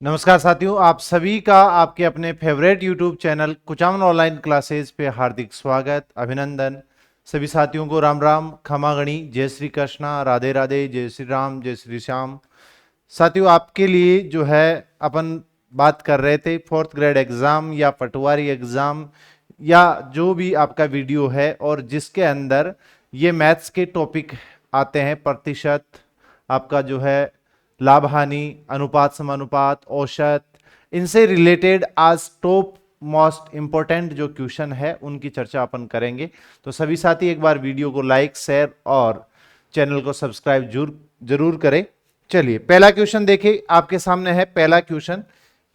नमस्कार साथियों, आप सभी का आपके अपने favourite YouTube channel Kuchaman online classes पे हार्दिक स्वागत, अभिनंदन। सभी साथियों को राम राम, खमा गणी, जय श्री कृष्णा, राधे राधे, जय श्री राम, जय श्री श्याम। साथियों, आपके लिए जो है अपन बात कर रहे थे फोर्थ ग्रेड एग्जाम या पटवारी एग्जाम या जो भी आपका वीडियो है और जिसके अंदर ये मैथ्स के टॉपिक आते हैं, प्रतिशत, आपका जो है लाभ हानि, अनुपात समानुपात, औसत, इनसे रिलेटेड आज टॉप मोस्ट इंपॉर्टेंट जो क्वेश्चन है उनकी चर्चा अपन करेंगे। तो सभी साथी एक बार वीडियो को लाइक, शेयर और चैनल को सब्सक्राइब जरूर जरूर करें। चलिए पहला क्वेश्चन देखिए, आपके सामने है पहला क्वेश्चन।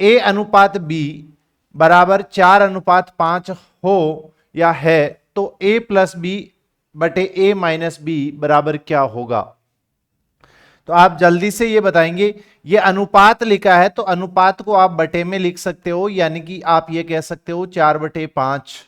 ए अनुपात बी बराबर 4:5 हो या है तो ए प्लस बी बटे ए माइनस बी बराबर क्या होगा। तो आप जल्दी से ये बताएंगे, ये अनुपात लिखा है तो अनुपात को आप बटे में लिख सकते हो, यानी कि आप ये कह सकते हो 4/5।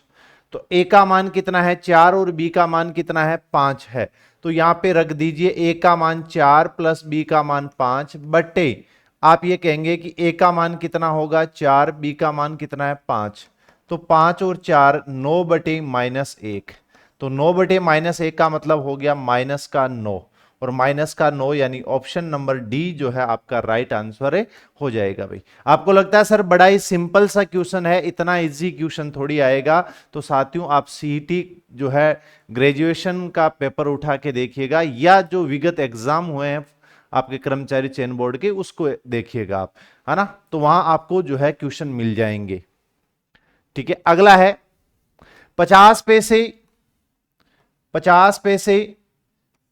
तो ए का मान कितना है 4 और बी का मान कितना है 5 है। तो यहां पे रख दीजिए ए का मान 4 प्लस बी का मान 5 बटे, आप ये कहेंगे कि ए का मान कितना होगा 4, बी का मान कितना है 5। तो 5 और 4 9/-1। तो 9/-1 का मतलब हो गया माइनस का 9, और माइनस का 9 यानी ऑप्शन नंबर डी जो है आपका राइट आंसर है, हो जाएगा भाई। आपको लगता है सर बड़ा ही सिंपल सा क्वेश्चन है, इतना इजी क्वेश्चन थोड़ी आएगा। तो साथियों, आप सीईटी जो है ग्रेजुएशन का पेपर उठा के देखिएगा या जो विगत एग्जाम हुए हैं आपके कर्मचारी चयन बोर्ड के, उसको देखिएगा आप, है ना। तो वहां आपको जो है क्वेश्चन मिल जाएंगे। ठीक है, अगला है 50 पैसे, 50 पैसे,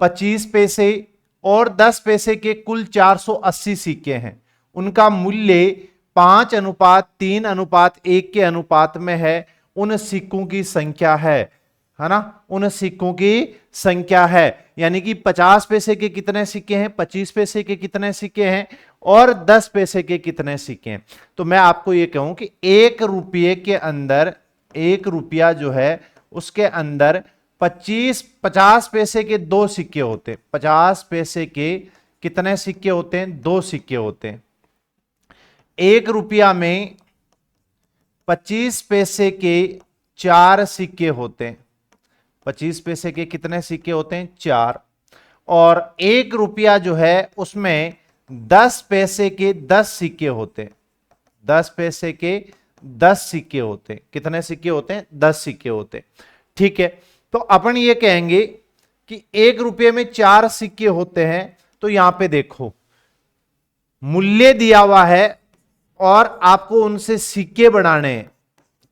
25 पैसे और 10 पैसे के कुल 480 सिक्के हैं। उनका मूल्य 5:3:1 के अनुपात में है। उन सिक्कों की संख्या है ना, उन सिक्कों की संख्या है। यानी कि 50 पैसे के कितने सिक्के हैं, 25 पैसे के कितने सिक्के हैं और 10 पैसे के कितने सिक्के हैं। तो मैं आपको यह कहूं कि 1 रुपये के अंदर, 1 रुपया जो है उसके अंदर 50 पैसे के 2 सिक्के होते हैं। 50 पैसे के कितने सिक्के होते हैं, 2 सिक्के होते हैं। 1 रुपया में 25 पैसे के 4 सिक्के होते हैं। 25 पैसे के कितने सिक्के होते हैं, 4। और 1 रुपया जो है उसमें 10 पैसे के 10 सिक्के होते हैं। 10 पैसे के 10 सिक्के होते हैं। कितने सिक्के होते हैं, 10 सिक्के होते हैं। ठीक है, तो अपन ये कहेंगे कि 1 रुपये में 4 सिक्के होते हैं। तो यहां पे देखो मूल्य दिया हुआ है और आपको उनसे सिक्के बनाने हैं।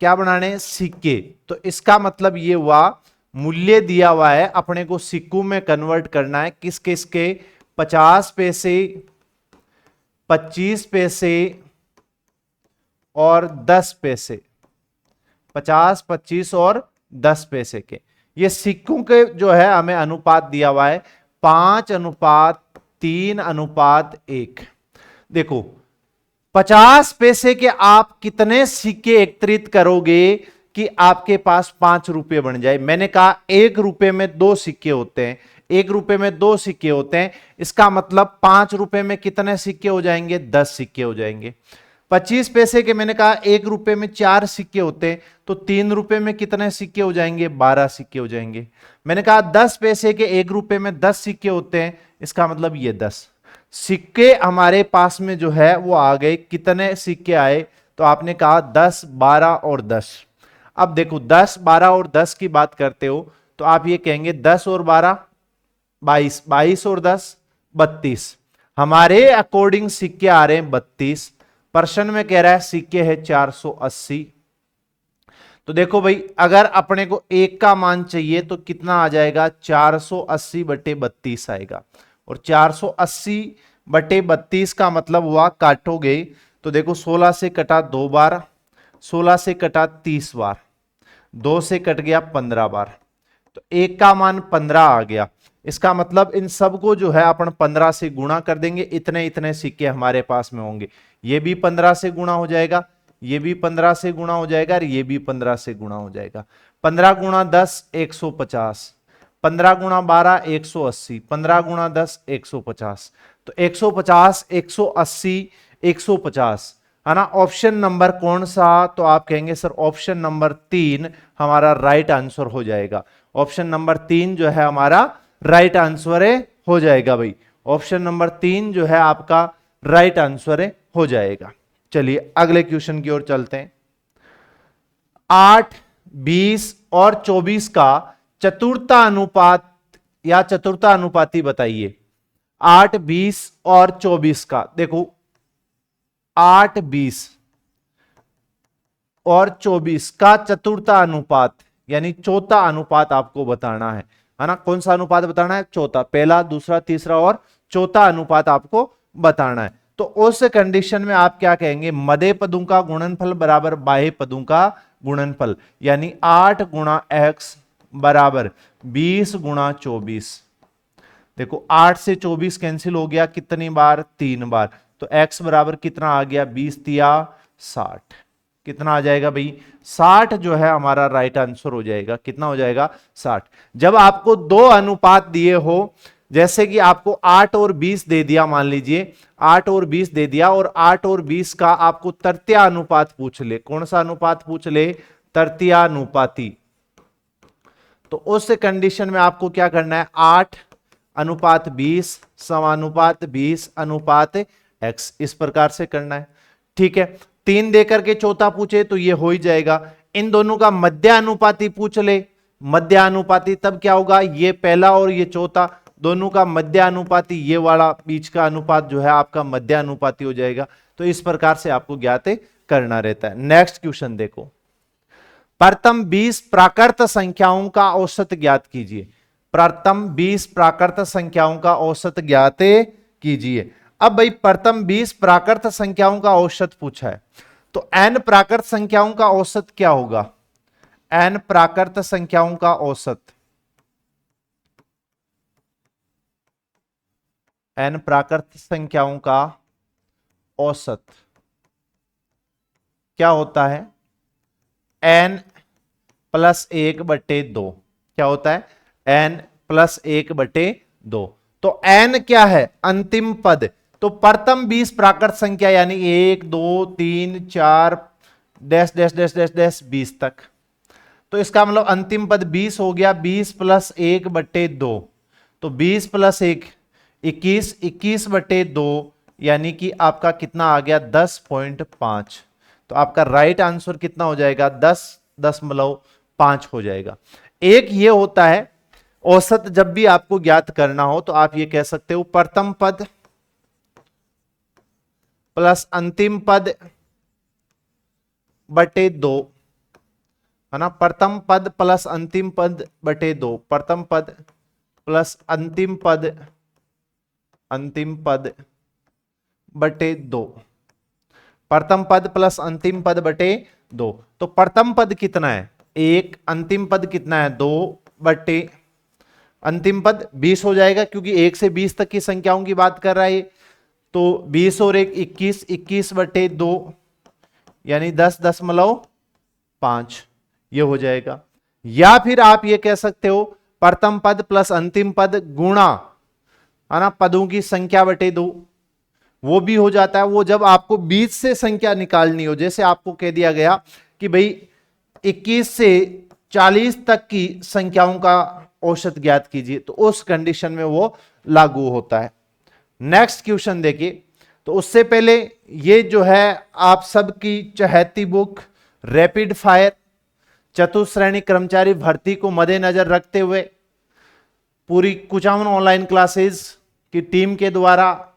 क्या बनाने हैं, सिक्के। तो इसका मतलब ये हुआ मूल्य दिया हुआ है, अपने को सिक्कों में कन्वर्ट करना है। किस किस के, 50 पैसे, 25 पैसे और 10 पैसे। 50, 25 और 10 पैसे के ये सिक्कों के जो है हमें अनुपात दिया हुआ है 5:3:1। देखो 50 पैसे के आप कितने सिक्के एकत्रित करोगे कि आपके पास 5 रुपए बन जाए। मैंने कहा 1 रुपए में 2 सिक्के होते हैं। 1 रुपए में 2 सिक्के होते हैं, इसका मतलब 5 रुपए में कितने सिक्के हो जाएंगे, 10 सिक्के हो जाएंगे। 25 पैसे के मैंने कहा 1 रुपए में 4 सिक्के होते हैं, तो 3 रुपए में कितने सिक्के हो जाएंगे, 12 सिक्के हो जाएंगे। मैंने कहा 10 पैसे के 1 रुपए में 10 सिक्के होते हैं, इसका मतलब ये 10 सिक्के हमारे पास में जो है वो आ गए। कितने सिक्के आए, तो आपने कहा 10, 12 और 10। अब देखो 10, 12 और 10 की बात करते हो तो आप ये कहेंगे 10 और 12 22, 22 और 10 32। हमारे अकॉर्डिंग सिक्के आ रहे हैं 32। प्रश्न में कह रहा है सिक्के है 480। तो देखो भाई, अगर अपने को एक का मान चाहिए तो कितना आ जाएगा, 480/32 आएगा। और 480/32 का मतलब हुआ, काटोगे तो देखो 16 से कटा 2 बार, 16 से कटा 30 बार, 2 से कट गया 15 बार, तो एक का मान 15 आ गया। इसका मतलब इन सबको जो है अपन 15 से गुणा कर देंगे, इतने इतने सिक्के हमारे पास में होंगे। ये भी 15 से गुणा हो जाएगा, ये भी 15 से गुणा हो जाएगा और ये भी 15 से गुणा हो जाएगा। 15 गुणा 10 150, 15 गुणा 12 180, 15 गुणा 10 150। तो 150, 180, 150, है ना। ऑप्शन नंबर कौन सा? तो आप कहेंगे सर ऑप्शन नंबर 3 हमारा राइट आंसर हो जाएगा। ऑप्शन नंबर 3 जो है हमारा राइट आंसर है, हो जाएगा भाई। ऑप्शन नंबर 3 जो है आपका राइट आंसर है, हो जाएगा। चलिए अगले क्वेश्चन की ओर चलते हैं। 8, 20 और 24 का चतुर्था अनुपात या चतुर्था अनुपाती बताइए। 8, 20 और 24 का, देखो 8, 20 और 24 का चतुर्था अनुपात यानी चौथा अनुपात आपको बताना है ना। कौन सा अनुपात बताना है? चौथा। पहला, दूसरा, तीसरा और चौथा अनुपात आपको बताना है। तो उस कंडीशन में आप क्या कहेंगे? मध्य पदों का गुणनफल बराबर बाह्य पदों का गुणनफल, यानी 8 गुणा x बराबर 20 गुणा 24। देखो 8 से 24 कैंसिल हो गया कितनी बार? 3 बार। तो x बराबर कितना आ गया? 20 तिया 60। कितना आ जाएगा भाई? 60 जो है हमारा राइट आंसर हो जाएगा। कितना हो जाएगा? 60। जब आपको दो अनुपात दिए हो, जैसे कि आपको 8 और 20 दे दिया, मान लीजिए 8 और 20 दे दिया, और 8 और 20 का आपको तृतीय अनुपात पूछ ले। कौन सा अनुपात पूछ ले? तृतीय अनुपाती। तो उस कंडीशन में आपको क्या करना है? 8 अनुपात 20 समानुपात 20 अनुपात x, इस प्रकार से करना है। ठीक है। 3 देकर के चौथा पूछे तो ये हो ही जाएगा। इन दोनों का मध्य अनुपाती पूछ ले, मध्य अनुपाती, तब क्या होगा? ये पहला और ये चौथा दोनों का मध्य अनुपाती, ये वाला बीच का अनुपात जो है आपका मध्य अनुपाती हो जाएगा। तो इस प्रकार से आपको ज्ञात करना रहता है। नेक्स्ट क्वेश्चन देखो। प्रथम 20 प्राकृत संख्याओं का औसत ज्ञात कीजिए। प्रथम 20 प्राकृत संख्याओं का औसत ज्ञात कीजिए। अब भाई प्रथम 20 प्राकृत संख्याओं का औसत पूछा है, तो n प्राकृत संख्याओं का औसत क्या होगा? n प्राकृत संख्याओं का औसत, n प्राकृत संख्याओं का औसत क्या होता है? n plus 1/2। क्या होता है? n plus 1/2। तो n क्या है? अंतिम पद। तो प्रथम 20 प्राकृत संख्या यानी 1, 2, 3, 4 dash dash dash dash dash 20 तक। तो इसका मतलब अंतिम पद 20 हो गया। 20 प्लस 1/2, तो 20 प्लस 1 21, 21/2 यानी कि आपका कितना आ गया? 10.5। तो आपका राइट आंसर कितना हो जाएगा? 10.5 हो जाएगा। एक ये होता है औसत, जब भी आपको ज्ञात करना हो तो आप ये कह सकते हो प्रथम पद प्लस अंतिम पद बटे 2, है ना। प्रथम पद प्लस अंतिम पद बटे 2, प्रथम पद प्लस अंतिम पद बटे 2, प्रथम पद प्लस अंतिम पद बटे 2। तो प्रथम पद कितना है? 1, अंतिम पद कितना है? 2 बटे अंतिम पद 20 हो जाएगा, क्योंकि 1 से 20 तक की संख्याओं की बात कर रहा है। तो 20 और 1 21, 21/2 यानी 10.5 ये हो जाएगा। या फिर आप ये कह सकते हो प्रथम पद प्लस अंतिम पद गुणा, है ना, पदों की संख्या बटे 2, वो भी हो जाता है। वो जब आपको 20 से संख्या निकालनी हो, जैसे आपको कह दिया गया कि भाई 21 से 40 तक की संख्याओं का औसत ज्ञात कीजिए, तो उस कंडीशन में वो लागू होता है। नेक्स्ट क्वेश्चन देखिए। तो उससे पहले ये जो है आप सबकी चहेती बुक रैपिड फायर चतुश्रेणी कर्मचारी भर्ती को मद्देनजर रखते हुए पूरी कुचामन ऑनलाइन क्लासेस की टीम के द्वारा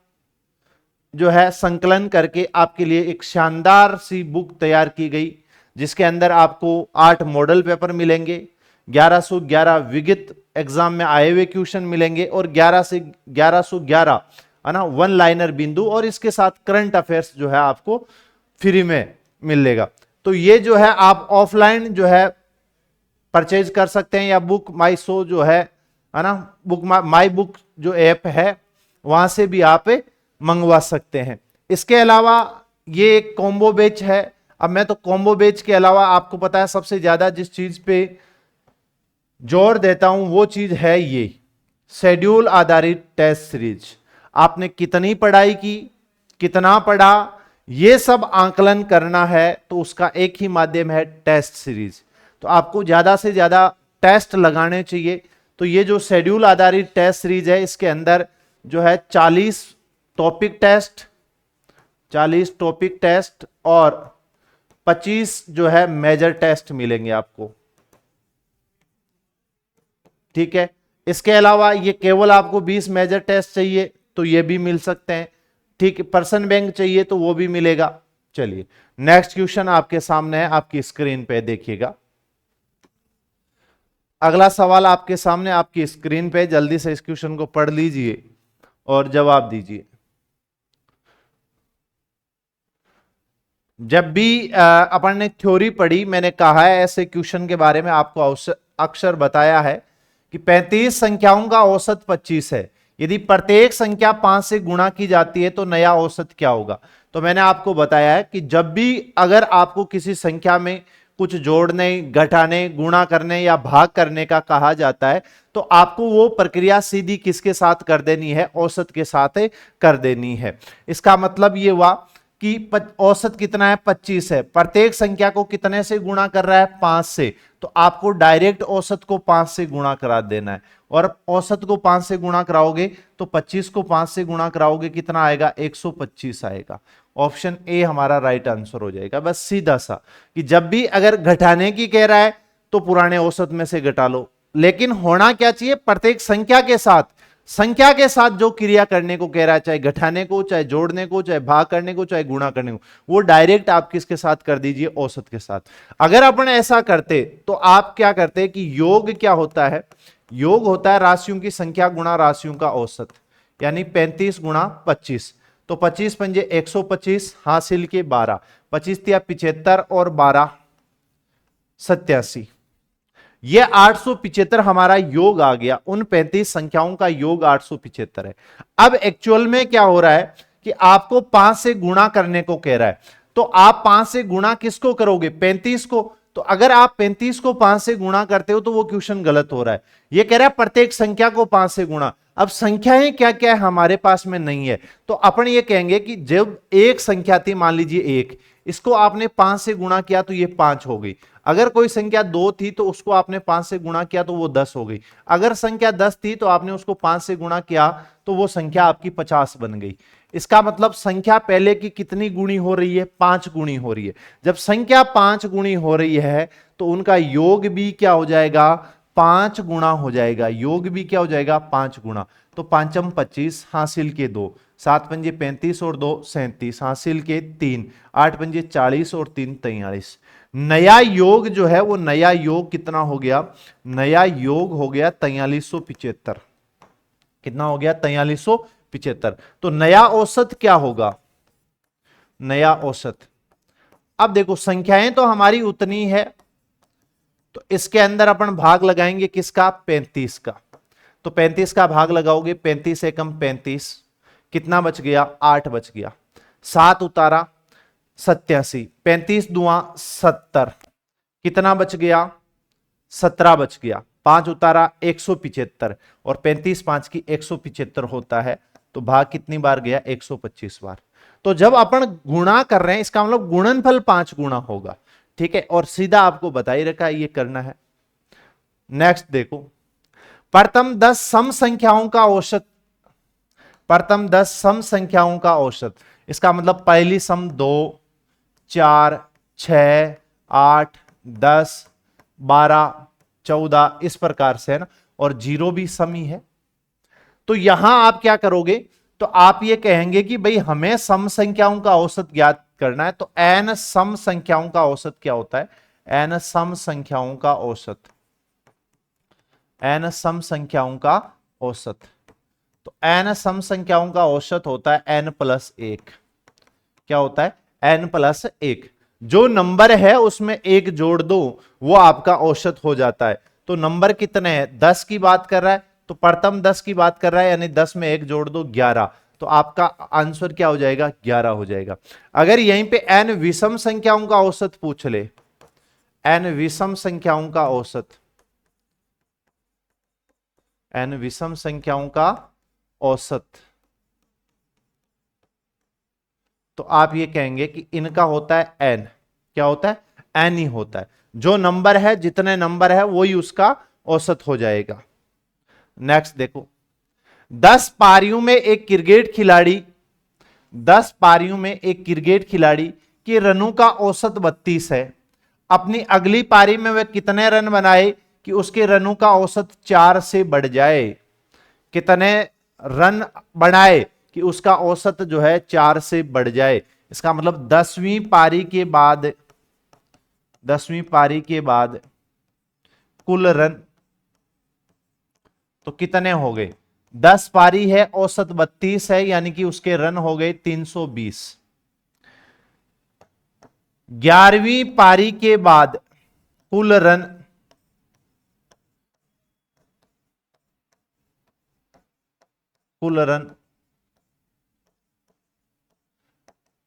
जो है संकलन करके आपके लिए एक शानदार सी बुक तैयार की गई, जिसके अंदर आपको 8 मॉडल पेपर मिलेंगे, 1111 विगत एग्जाम में आए हुए क्वेश्चन मिलेंगे और 11 से 1111, है ना, वन लाइनर बिंदु, और इसके साथ करंट अफेयर्स जो है आपको फ्री में मिलेगा। तो ये जो है आप ऑफलाइन जो है परचेज कर सकते हैं, या बुक माई शो जो है ना, बुक माई बुक जो ऐप है वहां से भी आप मंगवा सकते हैं। इसके अलावा ये एक कॉम्बो बैच है। अब मैं तो कॉम्बो बैच के अलावा आपको पता है सबसे ज्यादा जिस चीज पे जोर देता हूं वो चीज है ये शेड्यूल आधारित टेस्ट सीरीज। आपने कितनी पढ़ाई की, कितना पढ़ा, ये सब आकलन करना है तो उसका एक ही माध्यम है टेस्ट सीरीज। तो आपको ज्यादा से ज्यादा टेस्ट लगाने चाहिए। तो ये जो शेड्यूल आधारित टेस्ट सीरीज है इसके अंदर जो है 40 टॉपिक टेस्ट, 40 टॉपिक टेस्ट और 25 जो है मेजर टेस्ट मिलेंगे आपको। ठीक है, इसके अलावा ये केवल आपको 20 मेजर टेस्ट चाहिए तो ये भी मिल सकते हैं। ठीक है, पर्सन बैंक चाहिए तो वो भी मिलेगा। चलिए नेक्स्ट क्वेश्चन आपके सामने है, आपकी स्क्रीन पे देखिएगा। अगला सवाल आपके सामने आपकी स्क्रीन पे, जल्दी से इस क्वेश्चन को पढ़ लीजिए और जवाब दीजिए। जब भी अपन ने थ्योरी पढ़ी, मैंने कहा है ऐसे क्वेश्चन के बारे में आपको अक्सर बताया है कि 35 संख्याओं का औसत 25 है। यदि प्रत्येक संख्या 5 से गुणा की जाती है तो नया औसत क्या होगा। तो मैंने आपको बताया है कि जब भी अगर आपको किसी संख्या में कुछ जोड़ने, घटाने, गुणा करने या भाग करने का कहा जाता है तो आपको वो प्रक्रिया सीधी किसके साथ कर देनी है, औसत के साथ कर देनी है। इसका मतलब ये हुआ कि औसत कितना है, 25 है। प्रत्येक संख्या को कितने से गुणा कर रहा है, 5 से। तो आपको डायरेक्ट औसत को 5 से गुणा करा देना है और औसत को 5 से गुणा कराओगे तो 25 को 5 से गुणा कराओगे कितना आएगा, 125 आएगा। ऑप्शन ए हमारा राइट आंसर हो जाएगा। बस सीधा सा कि जब भी अगर घटाने की कह रहा है तो पुराने औसत में से घटा लो, लेकिन होना क्या चाहिए, प्रत्येक संख्या के साथ, संख्या के साथ जो क्रिया करने को कह रहा है, चाहे घटाने को, चाहे जोड़ने को, चाहे भाग करने को, चाहे गुणा करने को, वो डायरेक्ट आप किसके साथ कर दीजिए, औसत के साथ। अगर अपन ऐसा करते तो आप क्या करते कि योग क्या होता है, योग होता है राशियों की संख्या गुणा राशियों का औसत, यानी 35 गुणा 25। तो 25 पंजे 125, हासिल के 12, 25 तिया 75 और 12 87। ये 875 हमारा योग आ गया। उन 35 संख्याओं का योग 875 है। अब एक्चुअल में क्या हो रहा है कि आपको 5 से गुणा करने को कह रहा है, तो आप 5 से गुणा किसको करोगे, 35 को। तो अगर आप 35 को 5 से गुणा करते हो तो वो क्वेश्चन गलत हो रहा है। ये कह रहा है प्रत्येक संख्या को 5 से गुणा। अब संख्याएं क्या क्या है हमारे पास में नहीं है, तो अपन ये कहेंगे कि जब एक संख्या थी, मान लीजिए 1, इसको आपने 5 से गुणा किया तो ये 5 हो गई। अगर कोई संख्या 2 थी तो उसको आपने 5 से गुणा किया तो वो 10 हो गई। अगर संख्या 10 थी तो आपने उसको 5 से गुणा किया तो वो संख्या आपकी 50 बन गई। इसका मतलब संख्या पहले की कितनी गुणी हो रही है, 5 गुणी हो रही है। जब संख्या 5 गुणी हो रही है तो उनका योग भी क्या हो जाएगा, 5 गुणा हो जाएगा। योग भी क्या हो जाएगा, 5 गुणा। तो 5 25, हासिल के 2, 7 पंजे 35 और 2 37, हासिल के 3, 8 पंजे 40 और 3 43। नया योग जो है वो नया योग कितना हो गया, नया योग हो गया 4375। कितना हो गया, 4375। तो नया औसत क्या होगा, नया औसत। अब देखो संख्याएं तो हमारी उतनी है, तो इसके अंदर अपन भाग लगाएंगे किसका, 35 का। तो 35 का भाग लगाओगे, 35 एकम 35, कितना बच गया, 8 बच गया। 7 उतारा 87, 35 दुआ 70, कितना बच गया, 17 बच गया। 5 उतारा 175 और 35 5 की 175 होता है। तो भाग कितनी बार गया, 125 बार। तो जब अपन गुणा कर रहे हैं इसका मतलब गुणनफल 5 गुणा होगा। ठीक है, और सीधा आपको बता ही रखा है ये करना है। नेक्स्ट देखो, प्रथम 10 सम संख्याओं का औसत, प्रथम 10 सम संख्याओं का औसत। इसका मतलब पहली सम 2, 4, 6, 8, 10, 12, 14 इस प्रकार से है ना, और जीरो भी सम ही है। तो यहां आप क्या करोगे, तो आप ये कहेंगे कि भाई हमें सम संख्याओं का औसत ज्ञात करना है। तो n सम संख्याओं का औसत क्या होता है, n सम संख्याओं का औसत, n सम संख्याओं का औसत। तो n सम संख्याओं का औसत होता है n प्लस 1। क्या होता है, n प्लस 1। जो नंबर है उसमें एक जोड़ दो, वो आपका औसत हो जाता है। तो नंबर कितने हैं, 10 की बात कर रहा है तो प्रथम 10 की बात कर रहा है, यानी 10 में एक जोड़ दो 11। तो आपका आंसर क्या हो जाएगा, 11 हो जाएगा। अगर यहीं पे n विषम संख्याओं का औसत पूछ ले, n विषम संख्याओं का औसत, n विषम संख्याओं का औसत, आप ये कहेंगे कि इनका होता है एन। क्या होता है? एन ही होता है। जो नंबर है, जितने नंबर है वही उसका औसत हो जाएगा। नेक्स्ट देखो, 10 पारियों में एक क्रिकेट खिलाड़ी 10 पारियों में एक क्रिकेट खिलाड़ी के रनों का औसत 32 है। अपनी अगली पारी में वह कितने रन बनाए कि उसके रनों का औसत 4 से बढ़ जाए? कितने रन बनाए कि उसका औसत जो है 4 से बढ़ जाए? इसका मतलब 10वीं पारी के बाद कुल रन तो कितने हो गए? 10 पारी है, औसत 32 है, यानी कि उसके रन हो गए 320। 11वीं पारी के बाद कुल रन कुल रन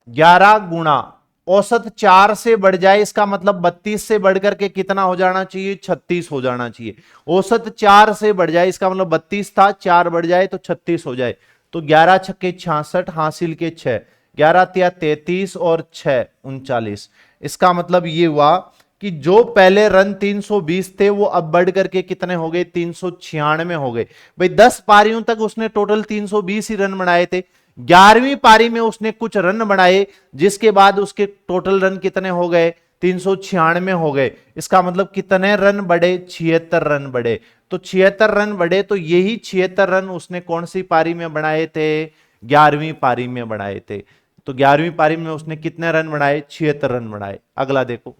11 गुणा औसत 4 से बढ़ जाए, इसका मतलब 32 से बढ़कर के कितना हो जाना चाहिए? 36 हो जाना चाहिए। औसत 4 से बढ़ जाए, इसका मतलब 32 था, 4 बढ़ जाए तो 36 हो जाए। तो 11 छक्के 66, हासिल के 6, 11 तिया 33 और 6 39। इसका मतलब ये हुआ कि जो पहले रन 320 थे वो अब बढ़ करके कितने हो गए? 396 हो गए। भाई 10 पारियों तक उसने टोटल 320 ही रन बनाए थे। 11वीं पारी में उसने कुछ रन बनाए, जिसके बाद उसके टोटल रन कितने हो गए? 396 हो गए। इसका मतलब कितने रन बढ़े? 76 रन बढ़े। तो 76 रन बढ़े, तो यही 76 रन उसने कौन सी पारी में बनाए थे? 11वीं पारी में बनाए थे। तो 11वीं पारी में उसने कितने रन बनाए? 76 रन बनाए। अगला देखो,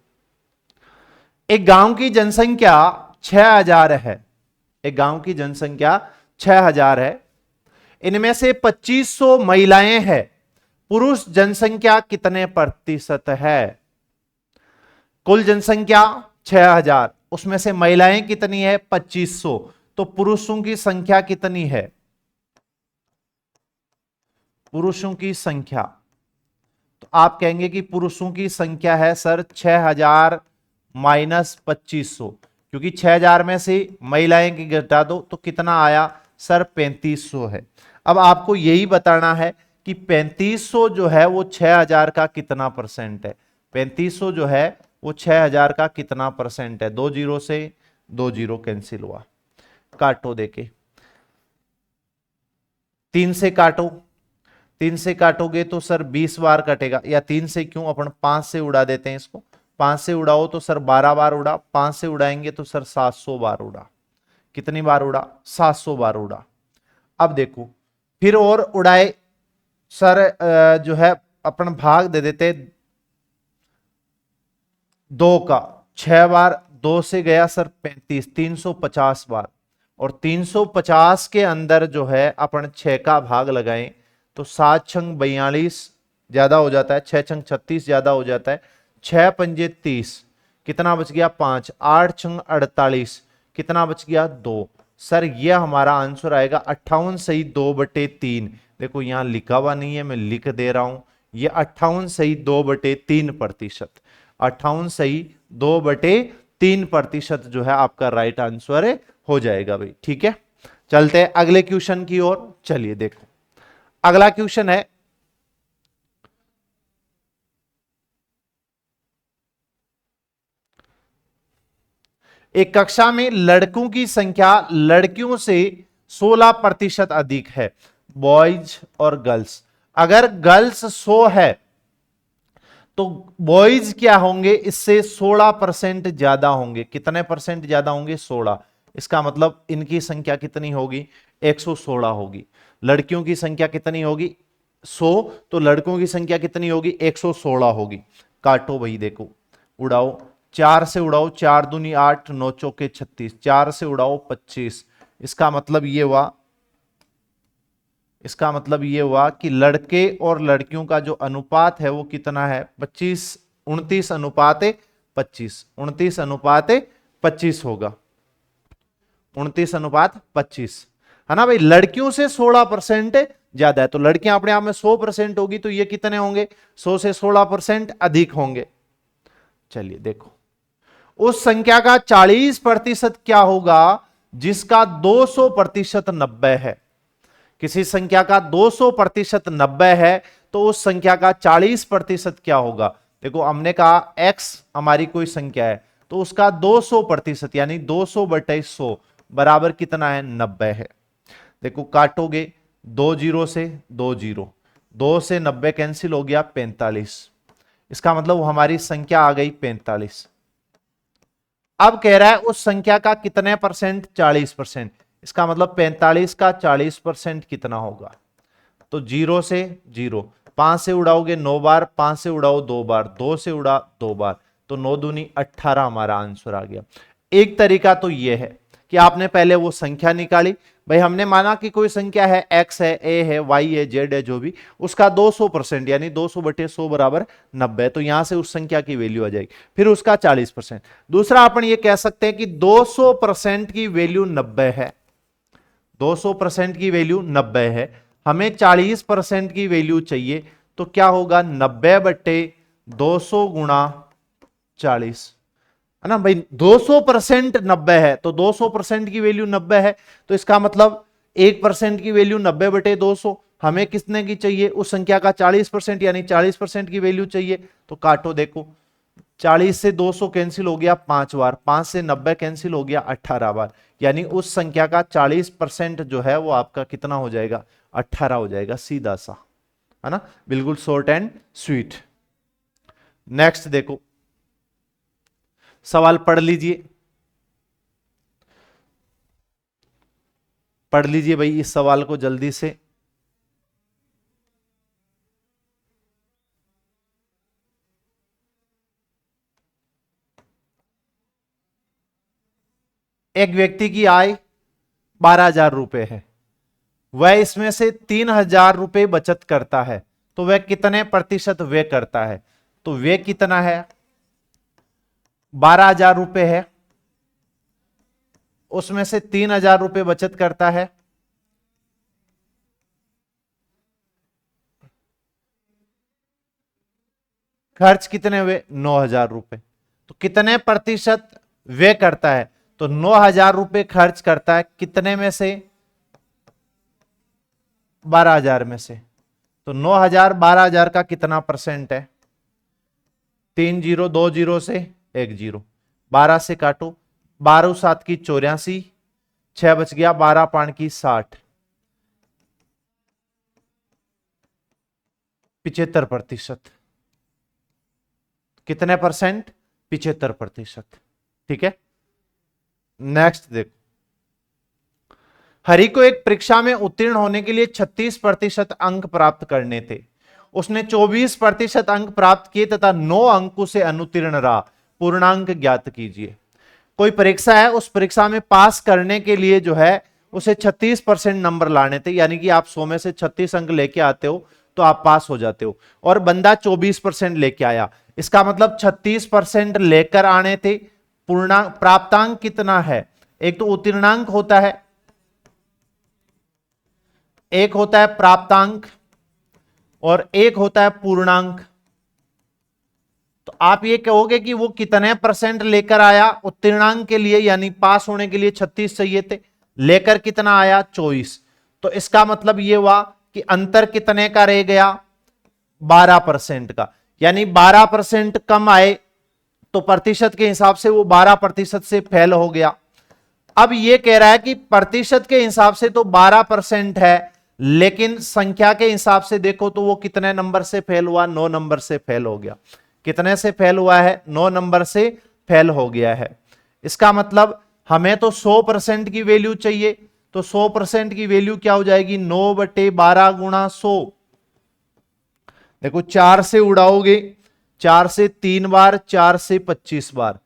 एक गांव की जनसंख्या 6000 है। एक गांव की जनसंख्या 6000 है। इनमें से 2500 महिलाएं हैं। पुरुष जनसंख्या कितने प्रतिशत है? कुल जनसंख्या 6000, उसमें से महिलाएं कितनी है? 2500। तो पुरुषों की संख्या कितनी है? पुरुषों की संख्या, तो आप कहेंगे कि पुरुषों की संख्या है सर 6000 माइनस 2500, क्योंकि 6000 में से महिलाएं की घटा दो तो कितना आया सर? 3500 है। अब आपको यही बताना है कि 3500 जो है वो 6000 का कितना परसेंट है? 3500 जो है वो 6000 का कितना परसेंट है? 2 जीरो से 2 जीरो कैंसिल हुआ, काटो देके, 3 से काटो, 3 से काटोगे तो सर 20 बार कटेगा, या 3 से क्यों, अपन 5 से उड़ा देते हैं इसको। 5 से उड़ाओ तो सर 12 बार उड़ा, 5 से उड़ाएंगे तो सर 700 बार उड़ा। कितनी बार उड़ा? 700 बार उड़ा। अब देखो, फिर और उड़ाए सर, जो है अपन भाग दे देते 2 का, 6 बार, 2 से गया सर 35, 350 बार। और 350 के अंदर जो है अपन 6 का भाग लगाएं तो 7 छंग 42 ज्यादा हो जाता है, 6 छंग 36 ज्यादा हो जाता है, 6 पंजे 30, कितना बच गया? 5, 8 छंग 48, कितना बच गया? 2। सर यह हमारा आंसर आएगा 58 सही 2/3। देखो यहां लिखा हुआ नहीं है, मैं लिख दे रहा हूं, यह 58 सही 2/3%। 58 सही 2/3% जो है आपका राइट आंसर हो जाएगा भाई। ठीक है, चलते हैं अगले क्वेश्चन की ओर। चलिए देखो, अगला क्वेश्चन है, एक कक्षा में लड़कों की संख्या लड़कियों से 16% अधिक है, बॉयज और गर्ल्स। अगर गर्ल्स 100 है तो बॉयज क्या होंगे? इससे 16% ज्यादा होंगे। कितने परसेंट ज्यादा होंगे? 16। इसका मतलब इनकी संख्या कितनी होगी? 116 होगी। लड़कियों की संख्या कितनी होगी? 100, तो लड़कों की संख्या कितनी होगी? 116 होगी। काटो भाई, देखो उड़ाओ, 4 से उड़ाओ, 4 दूनी 8, 9 चौके 36, 4 से उड़ाओ 25। इसका मतलब ये हुआ कि लड़के और लड़कियों का जो अनुपात है वो कितना है? 29 अनुपात 25, 29 अनुपात 25 होगा, 29 अनुपात 25, है ना भाई। लड़कियों से 16% ज्यादा है, तो लड़कियां अपने आप में 100% होगी, तो ये कितने होंगे? 100 से 16% अधिक होंगे। चलिए देखो, उस संख्या का 40% क्या होगा जिसका 200% 90 है? किसी संख्या का 200% 90 है तो उस संख्या का 40% क्या होगा। देखो हमने कहा x हमारी कोई संख्या है तो उसका 200% यानी 200/100 बराबर कितना है, 90 है। देखो काटोगे 2 जीरो से 2 जीरो, 2 से 90 कैंसिल हो गया 45, इसका मतलब हमारी संख्या आ गई 45। अब कह रहा है उस संख्या का कितने परसेंट, 40%, इसका मतलब 45 का 40% कितना होगा। तो 0 से 0, 5 से उड़ाओगे 9 बार, 5 से उड़ाओ 2 बार, 2 से उड़ा 2 बार, तो 9 दूनी 18 हमारा आंसर आ गया। एक तरीका तो यह है कि आपने पहले वो संख्या निकाली, भाई हमने माना कि कोई संख्या है x है, a है, y है, z है, जो भी, उसका 200% यानी 200/100 बराबर 90, तो यहां से उस संख्या की वैल्यू आ जाएगी। फिर उसका 40%। दूसरा अपन ये कह सकते हैं कि 200% की वैल्यू 90 है, 200% की वैल्यू 90 है, हमें 40% की वैल्यू चाहिए, तो क्या होगा 90/200 गुणा 40, है ना भाई। 200% 90 है तो 200% की वैल्यू 90 है, तो इसका मतलब 1% की वैल्यू 90/200, हमें कितने की चाहिए, उस संख्या का 40% यानी 40% की वैल्यू चाहिए। तो काटो, देखो 40 से 200 कैंसिल हो गया 5 बार, 5 से 90 कैंसिल हो गया 18 बार, यानी उस संख्या का 40% जो है वो आपका कितना हो जाएगा, 18 हो जाएगा, सीधा सा, है ना, बिल्कुल शॉर्ट एंड स्वीट। नेक्स्ट देखो सवाल पढ़ लीजिए, पढ़ लीजिए भाई इस सवाल को जल्दी से। एक व्यक्ति की आय 12,000 रुपए है, वह इसमें से 3,000 रुपए बचत करता है, तो वह कितने प्रतिशत व्यय करता है। तो व्यय कितना है, 12,000 रुपए है, उसमें से 3,000 रुपए बचत करता है, खर्च कितने हुए 9,000 रुपए, तो कितने प्रतिशत व्यय करता है। तो 9,000 रुपए खर्च करता है कितने में से, 12,000 में से, तो 9,000 12,000 का कितना परसेंट है, 3 जीरो, 2 जीरो से 1 जीरो, 12 से काटो, 12 7 की 84, 6 बच गया, 12 5 की 60, 75%, कितने परसेंट, 75%, ठीक है। नेक्स्ट देखो, हरि को एक परीक्षा में उत्तीर्ण होने के लिए 36% अंक प्राप्त करने थे, उसने 24% अंक प्राप्त किए तथा 9 अंकों से अनुत्तीर्ण रहा, पूर्णांक ज्ञात कीजिए। कोई परीक्षा है, उस परीक्षा में पास करने के लिए जो है उसे 36% नंबर लाने थे, यानी कि आप 100 में से 36 अंक लेके आते हो तो आप पास हो जाते हो, और बंदा 24% लेके आया, इसका मतलब 36% लेकर आने थे। पूर्णांक प्राप्तांक कितना है, एक तो उत्तीर्णांक होता है, एक होता है प्राप्तांक और एक होता है पूर्णांक। तो आप ये कहोगे कि वो कितने परसेंट लेकर आया उत्तीर्णांक के लिए, यानी पास होने के लिए 36 चाहिए थे, लेकर कितना आया 24, तो इसका मतलब ये हुआ कि अंतर कितने का रह गया, 12% का, यानी 12% कम आए, तो प्रतिशत के हिसाब से वो 12% से फेल हो गया। अब ये कह रहा है कि प्रतिशत के हिसाब से तो 12% है, लेकिन संख्या के हिसाब से देखो तो वो कितने नंबर से फेल हुआ, 9 नंबर से फेल हो गया। कितने से फेल हुआ है, 9 नंबर से फेल हो गया है। इसका मतलब हमें तो 100% की वैल्यू चाहिए, तो 100% की वैल्यू क्या हो जाएगी, 9/12 गुणा 100। देखो 4 से उड़ाओगे, 4 से 3 बार, 4 से 25 बार,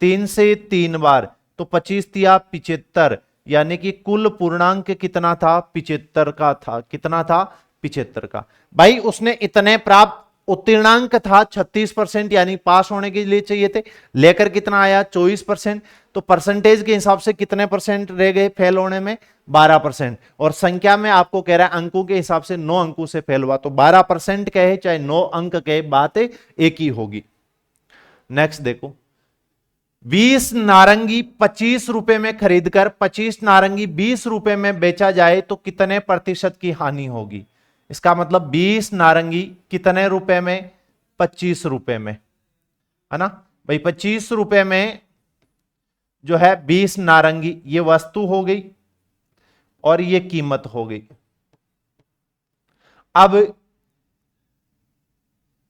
3 से 3 बार, तो 25 तिया 75, यानी कि कुल पूर्णांक कितना था, 75 का था। कितना था, 75 का। भाई उसने इतने प्राप्त, उत्तीर्णांक था 36%, यानी पास होने के लिए चाहिए थे, लेकर कितना आया 24%, तो परसेंटेज के हिसाब से कितने परसेंट रह गए फेल होने में, 12%। और संख्या में आपको कह रहा है अंकों के हिसाब से 9 अंकों से फेल हुआ, तो 12% कहे चाहे 9 अंक कहे, बात एक ही होगी। नेक्स्ट देखो, 20 नारंगी 25 रुपए में खरीदकर 25 नारंगी 20 रुपए में बेचा जाए तो कितने प्रतिशत की हानि होगी। इसका मतलब 20 नारंगी कितने रुपए में? 25 रुपए में, है ना भाई। 25 रुपए में जो है 20 नारंगी, ये वस्तु हो गई और ये कीमत हो गई। अब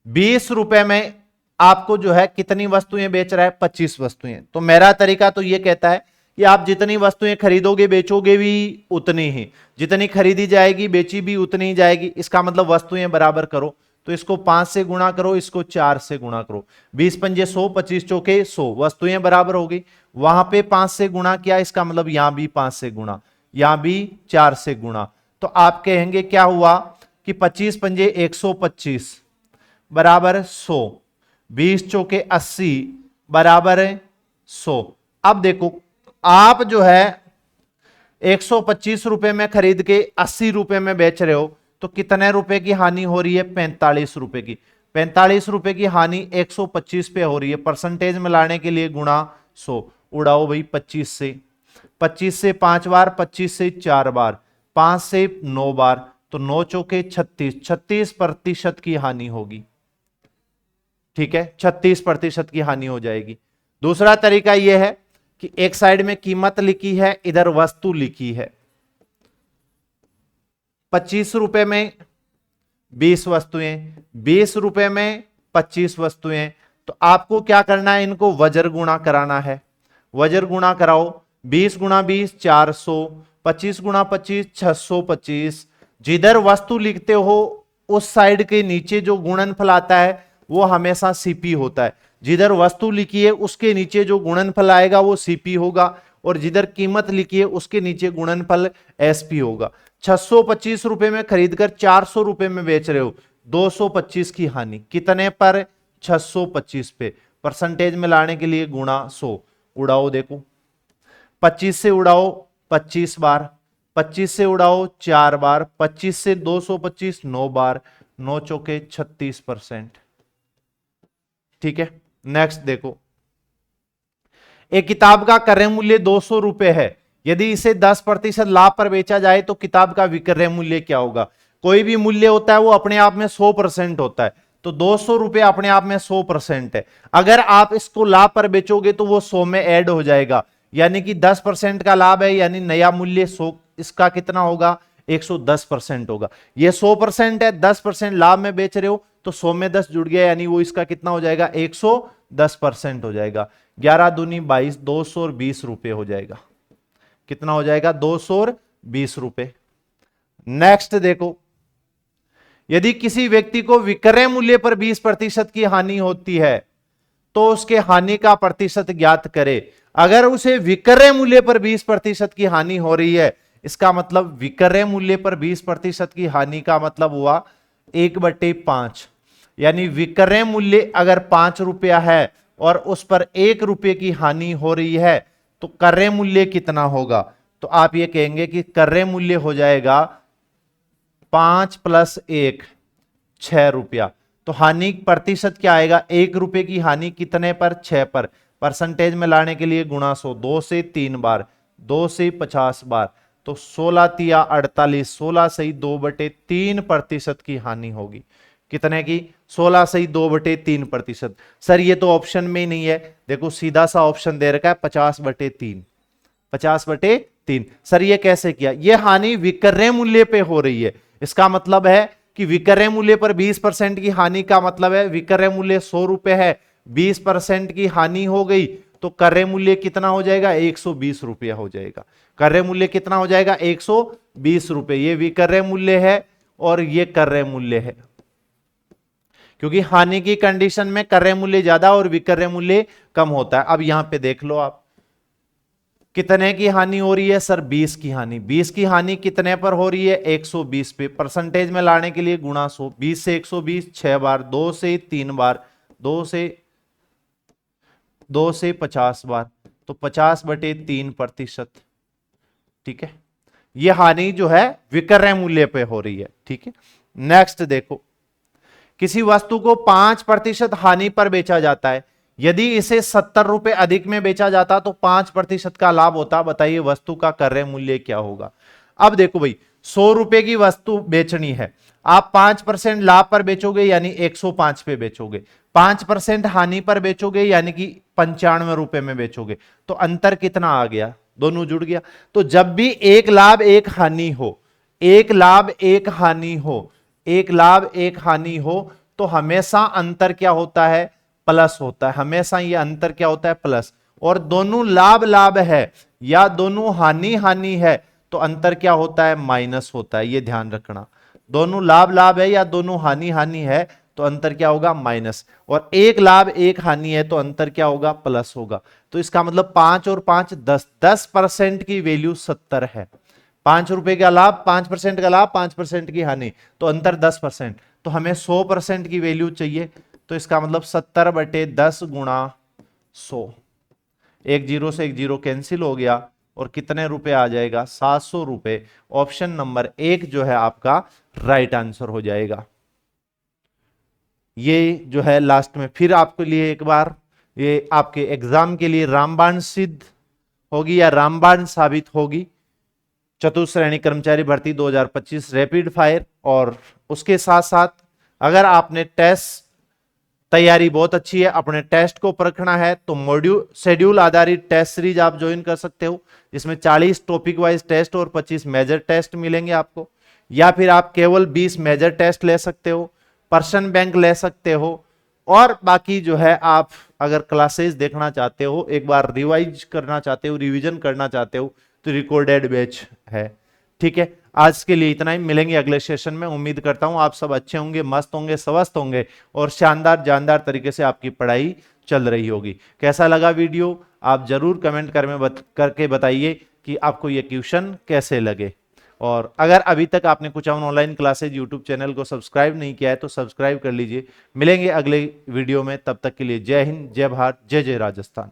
20 रुपए में आपको जो है कितनी वस्तुएं बेच रहा है? 25 वस्तुएं। तो मेरा तरीका तो ये कहता है कि आप जितनी वस्तुएं खरीदोगे बेचोगे भी उतनी ही, जितनी खरीदी जाएगी बेची भी उतनी ही जाएगी। इसका मतलब वस्तुएं बराबर करो, तो इसको 5 से गुणा करो, इसको 4 से गुणा करो। 20 पंजे 100, 25 चौके 100, वस्तुएं बराबर हो गई। वहां पे 5 से गुणा किया, इसका मतलब यहां भी 5 से गुणा, यहां भी 4 से गुणा। तो आप कहेंगे क्या हुआ कि 25 पंजे 125 बराबर 100, 20 चौके 80 बराबर 100। अब देखो आप जो है 125 रुपए में खरीद के 80 रुपए में बेच रहे हो, तो कितने रुपए की हानि हो रही है? 45 रुपए की। 45 रुपए की हानि 125 पे हो रही है। परसेंटेज में लाने के लिए गुणा 100, उड़ाओ भाई 25 से। 25 से 5 बार, 25 से 4 बार, 5 से 9 बार, तो 9 चौके 36, 36% की हानि होगी। ठीक है, 36% की हानि हो जाएगी। दूसरा तरीका यह है कि एक साइड में कीमत लिखी है, इधर वस्तु लिखी है। 25 रुपए में 20 वस्तुएं, 20 रुपए में 25 वस्तुएं। तो आपको क्या करना है? इनको वज्र गुणा कराना है। वज्र गुणा कराओ, 20 गुणा 20 400, 25 गुणा 25 625। जिधर वस्तु लिखते हो उस साइड के नीचे जो गुणनफल आता है वो हमेशा सीपी होता है। जिधर वस्तु लिखी है उसके नीचे जो गुणनफल आएगा वो सीपी होगा, और जिधर कीमत लिखी है उसके नीचे गुणनफल एसपी होगा। 625 रुपए में खरीदकर 400 रुपए में बेच रहे हो, 225 की हानि। कितने पर? 625 पे। परसेंटेज में लाने के लिए गुणा 100, उड़ाओ देखो 25 से उड़ाओ 25 बार, 25 से उड़ाओ 4 बार, 25 से 225 9 बार, 9 चौके 36%। ठीक है, नेक्स्ट देखो, एक किताब का क्रय मूल्य 200 रुपए है। यदि इसे 10% लाभ पर बेचा जाए तो किताब का विक्रय मूल्य क्या होगा? कोई भी मूल्य होता है वो अपने आप में 100% होता है, तो 200 रुपए अपने आप में 100% है। अगर आप इसको लाभ पर बेचोगे तो वो 100 में ऐड हो जाएगा, यानी कि 10% का लाभ है, यानी नया मूल्य 100, इसका कितना होगा? 110% होगा। ये 100% है, 10% लाभ में बेच रहे हो तो 100 में 10 जुड़ गया, यानी वो इसका कितना हो जाएगा? 110% हो जाएगा। 11 दूनी 22, 220 रुपए हो जाएगा। कितना हो जाएगा? 220 रुपए। नेक्स्ट देखो, यदि किसी व्यक्ति को विक्रय मूल्य पर 20% की हानि होती है तो उसके हानि का प्रतिशत ज्ञात करे। अगर उसे विक्रय मूल्य पर 20% की हानि हो रही है, इसका मतलब विक्रय मूल्य पर 20% की हानि का मतलब हुआ 1/5, यानी विक्रय मूल्य अगर 5 रुपया है और उस पर 1 रुपये की हानि हो रही है तो क्रय मूल्य कितना होगा? तो आप ये कहेंगे कि क्रय मूल्य हो जाएगा 5 + 1 6 रुपया। तो हानि प्रतिशत क्या आएगा? 1 रुपये की हानि कितने पर? 6 पर। परसेंटेज में लाने के लिए गुणा 100, 2 से 3 बार, 2 से 50 बार, तो 16 तिया 48, 16 सही 2/3% की हानि होगी। कितने की? 16 सही 2/3%। सर ये तो ऑप्शन में ही नहीं है, देखो सीधा सा ऑप्शन दे रखा है 50/3, 50/3। सर ये कैसे किया? ये हानि विक्रय मूल्य पे हो रही है, इसका मतलब है कि विक्रय मूल्य पर 20% की हानि का मतलब है विक्रय मूल्य 100 रुपए है, 20% की हानि हो गई तो क्रय मूल्य कितना हो जाएगा? 120 रुपया हो जाएगा। क्रय मूल्य कितना हो जाएगा? 120 रुपए। ये विक्रय मूल्य है और ये क्रय मूल्य है, क्योंकि हानि की कंडीशन में क्रय मूल्य ज्यादा और विक्रय मूल्य कम होता है। अब यहां पे देख लो आप, कितने की हानि हो रही है? सर 20 की हानि। 20 की हानि कितने पर हो रही है? 120 पे। परसेंटेज में लाने के लिए गुणा 100, 20 से 120 6 बार, 2 से 3 बार, 2 से 50 बार, तो 50/3%। ठीक है, यह हानि जो है विक्रय मूल्य पे हो रही है। ठीक है, नेक्स्ट देखो, किसी वस्तु को 5% हानि पर बेचा जाता है। यदि इसे 70 रुपए अधिक में बेचा जाता तो 5% का लाभ होता। बताइए वस्तु का क्रय मूल्य क्या होगा? अब देखो भाई, 100 रुपए की वस्तु बेचनी है, आप 5% लाभ पर बेचोगे यानी 105 पे बेचोगे, 5% हानि पर बेचोगे यानी कि 95 रुपए में बेचोगे। तो अंतर कितना आ गया, दोनों जुड़ गया। तो जब भी एक लाभ एक हानि हो, एक लाभ एक हानि हो, एक लाभ एक हानि हो, तो हमेशा अंतर क्या होता है, प्लस होता है। हमेशा ये अंतर क्या होता है, प्लस। और दोनों लाभ लाभ है या दोनों हानि हानि है तो अंतर क्या होता है, माइनस होता है। ये ध्यान रखना, दोनों लाभ लाभ है या दोनों हानि हानि है तो अंतर क्या होगा, माइनस। और एक लाभ एक हानि है तो अंतर क्या होगा, प्लस होगा। तो इसका मतलब 5 और 5 10, 10% की वैल्यू 70 है। 5 रुपए का लाभ, 5% का लाभ, 5% की हानि, तो अंतर 10%। तो हमें 100% की वैल्यू चाहिए, तो इसका मतलब 70/10 गुणा 100। एक जीरो से एक जीरो कैंसिल हो गया और कितने रुपए आ जाएगा, 700 रुपए। ऑप्शन नंबर 1 जो है आपका राइट आंसर हो जाएगा। ये जो है लास्ट में फिर आपके लिए एक बार, ये आपके एग्जाम के लिए रामबाण सिद्ध होगी या रामबाण साबित होगी। चतुश्रेणी कर्मचारी भर्ती 2025 रैपिड फायर। और उसके साथ साथ अगर आपने टेस्ट तैयारी बहुत अच्छी है, अपने टेस्ट को परखना है, तो मॉड्यूल शेड्यूल आधारित टेस्ट सीरीज आप ज्वाइन कर सकते हो, जिसमें 40 टॉपिक वाइज टेस्ट और 25 मेजर टेस्ट मिलेंगे आपको। या फिर आप केवल 20 मेजर टेस्ट ले सकते हो, पर्सन बैंक ले सकते हो। और बाकी जो है आप अगर क्लासेस देखना चाहते हो, एक बार रिवाइज करना चाहते हो, रिवीजन करना चाहते हो, तो रिकॉर्डेड बैच है। ठीक है, आज के लिए इतना ही, मिलेंगे अगले सेशन में। उम्मीद करता हूं आप सब अच्छे होंगे, मस्त होंगे, स्वस्थ होंगे और शानदार जानदार तरीके से आपकी पढ़ाई चल रही होगी। कैसा लगा वीडियो आप जरूर कमेंट करके बताइए कि आपको ये ट्यूशन कैसे लगे। और अगर अभी तक आपने Kuchaman online classes YouTube channel को सब्सक्राइब नहीं किया है तो सब्सक्राइब कर लीजिए। मिलेंगे अगले वीडियो में, तब तक के लिए जय हिंद, जय भारत, जय जय राजस्थान।